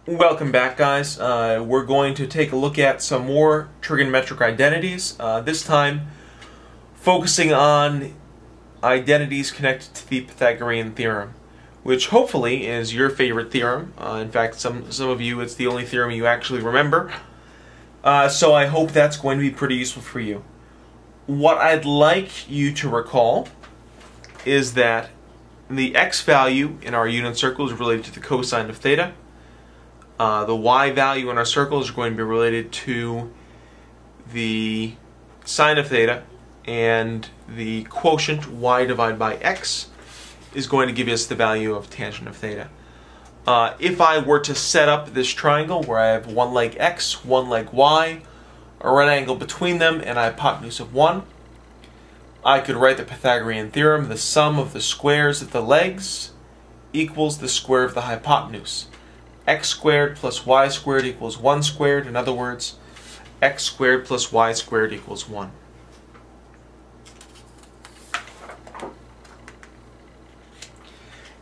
Welcome back, guys. We're going to take a look at some more trigonometric identities, this time focusing on identities connected to the Pythagorean Theorem, which hopefully is your favorite theorem. In fact, some of you, it's the only theorem you actually remember. So I hope that's going to be pretty useful for you. What I'd like you to recall is that the x value in our unit circle is related to the cosine of theta. The y value in our circle is going to be related to the sine of theta, and the quotient y divided by x is going to give us the value of tangent of theta. If I were to set up this triangle where I have one leg x, one leg y, a right angle between them, and a hypotenuse of 1, I could write the Pythagorean theorem: the sum of the squares of the legs equals the square of the hypotenuse. X squared plus y squared equals 1 squared. In other words, x squared plus y squared equals 1.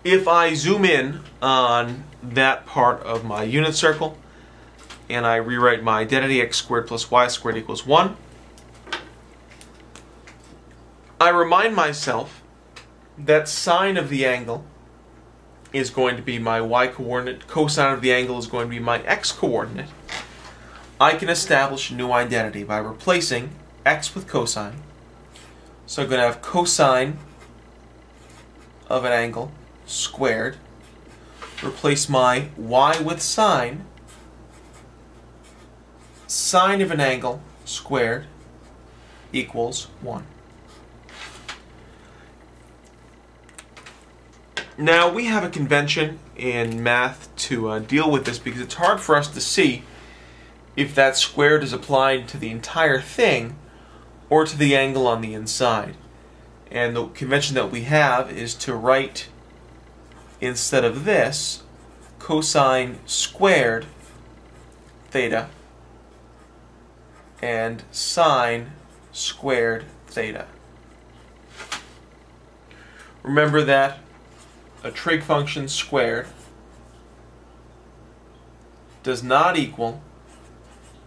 If I zoom in on that part of my unit circle and I rewrite my identity x squared plus y squared equals 1, I remind myself that sine of the angle is going to be my y-coordinate, cosine of the angle is going to be my x-coordinate. I can establish a new identity by replacing x with cosine. So I'm going to have cosine of an angle squared. Replace my y with sine. Sine of an angle squared equals 1. Now, we have a convention in math to deal with this because it's hard for us to see if that squared is applied to the entire thing or to the angle on the inside. And the convention that we have is to write, instead of this, cosine squared theta and sine squared theta. Remember that a trig function squared does not equal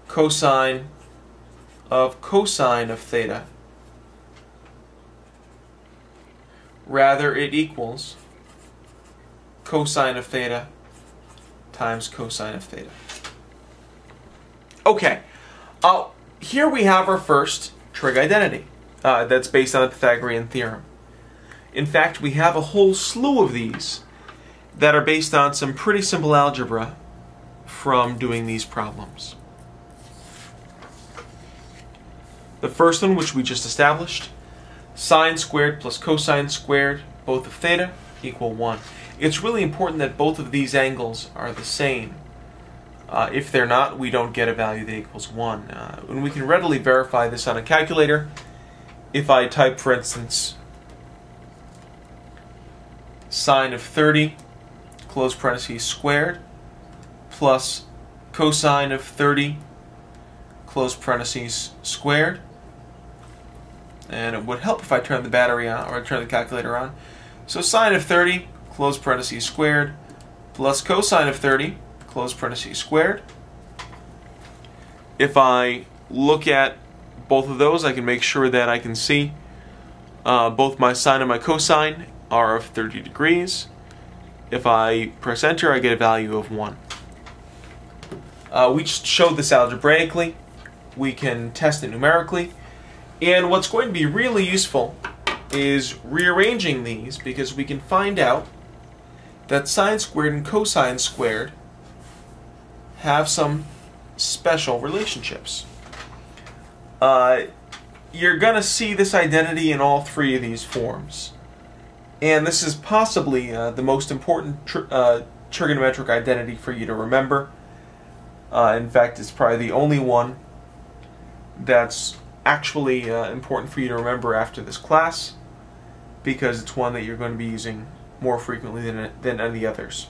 cosine of theta. Rather, it equals cosine of theta times cosine of theta. Okay, here we have our first trig identity that's based on the Pythagorean theorem. In fact, we have a whole slew of these that are based on some pretty simple algebra from doing these problems. The first one, which we just established, sine squared plus cosine squared, both of theta, equal 1. It's really important that both of these angles are the same. If they're not, we don't get a value that equals 1. And we can readily verify this on a calculator. If I type, for instance, sine of 30, close parentheses, squared, plus cosine of 30, close parentheses, squared. And it would help if I turn the battery on, or turn the calculator on. So sine of 30, close parentheses, squared, plus cosine of 30, close parentheses, squared. If I look at both of those, I can make sure that I can see both my sine and my cosine are of 30 degrees. If I press enter, I get a value of 1. We just showed this algebraically. We can test it numerically. And what's going to be really useful is rearranging these, because we can find out that sine squared and cosine squared have some special relationships. You're going to see this identity in all three of these forms. And this is possibly the most important trigonometric identity for you to remember. In fact, it's probably the only one that's actually important for you to remember after this class, because it's one that you're going to be using more frequently than any others.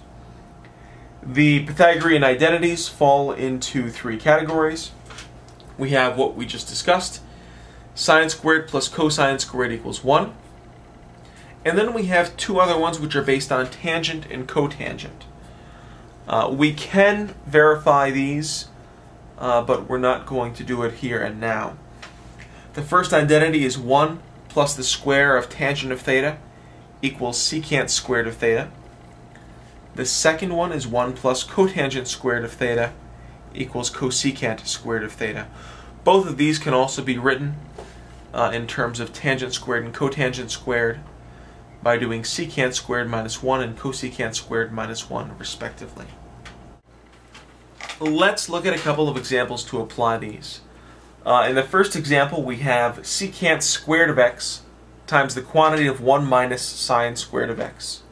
The Pythagorean identities fall into three categories. We have what we just discussed: sine squared plus cosine squared equals 1. And then we have two other ones which are based on tangent and cotangent. We can verify these, but we're not going to do it here and now. The first identity is 1 plus the square of tangent of theta equals secant squared of theta. The second one is 1 plus cotangent squared of theta equals cosecant squared of theta. Both of these can also be written in terms of tangent squared and cotangent squared by doing secant squared minus 1 and cosecant squared minus 1 respectively. Let's look at a couple of examples to apply these. In the first example, we have secant squared of x times the quantity of 1 minus sine squared of x.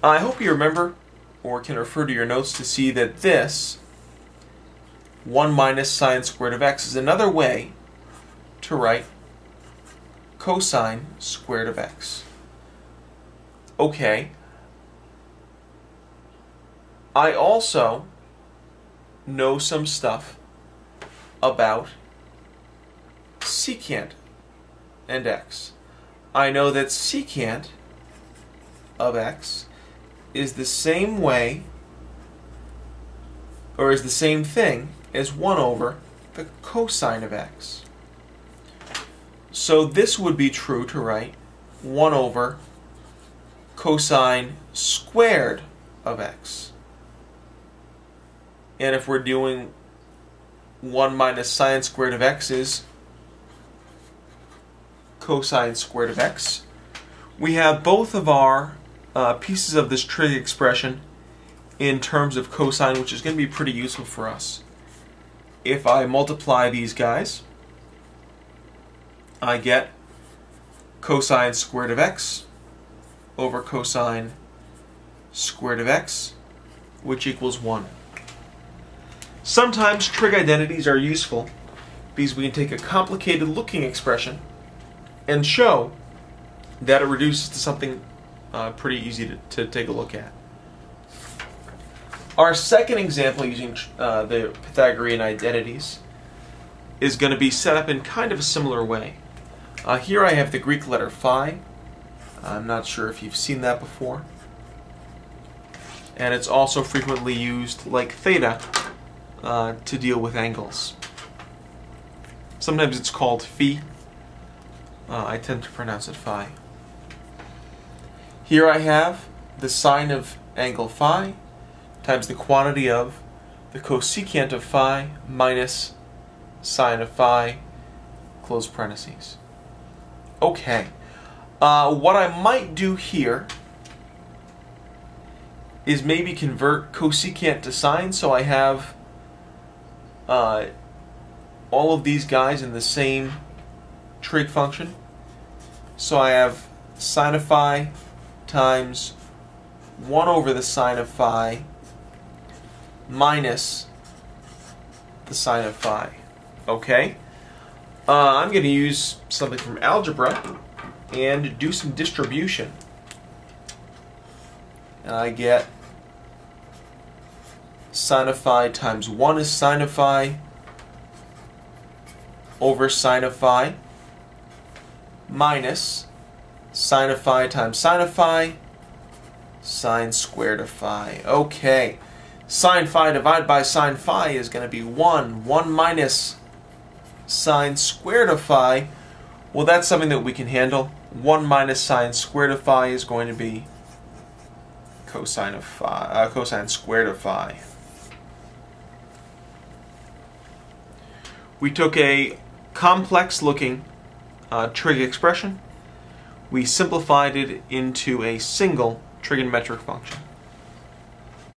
I hope you remember, or can refer to your notes to see that this 1 minus sine squared of x is another way to write cosine squared of x. Okay. I also know some stuff about secant and x. I know that secant of x is the same way, or is the same thing as 1 over the cosine of x. So this would be true to write 1 over cosine squared of x. And if we're doing 1 minus sine squared of x is cosine squared of x, we have both of our pieces of this trig expression in terms of cosine, which is going to be pretty useful for us. If I multiply these guys, I get cosine squared of x over cosine squared of x, which equals 1. Sometimes trig identities are useful because we can take a complicated looking expression and show that it reduces to something pretty easy to take a look at. Our second example using the Pythagorean identities is going to be set up in kind of a similar way. Here I have the Greek letter phi. I'm not sure if you've seen that before. And it's also frequently used, like theta, to deal with angles. Sometimes it's called phi. I tend to pronounce it phi. Here I have the sine of angle phi times the quantity of the cosecant of phi minus sine of phi, close parentheses. Okay. What I might do here is maybe convert cosecant to sine, so I have all of these guys in the same trig function. So I have sine of phi times 1 over the sine of phi minus the sine of phi. Okay? I'm going to use something from algebra and do some distribution. And I get sine of phi times 1 is sine of phi over sine of phi minus sine of phi times sine of phi, sine squared of phi. Okay. Sine phi divided by sine phi is going to be 1. 1 minus sine squared of phi. Well, that's something that we can handle. 1 minus sine squared of phi is going to be cosine of phi, cosine squared of phi. We took a complex-looking trig expression. We simplified it into a single trigonometric function.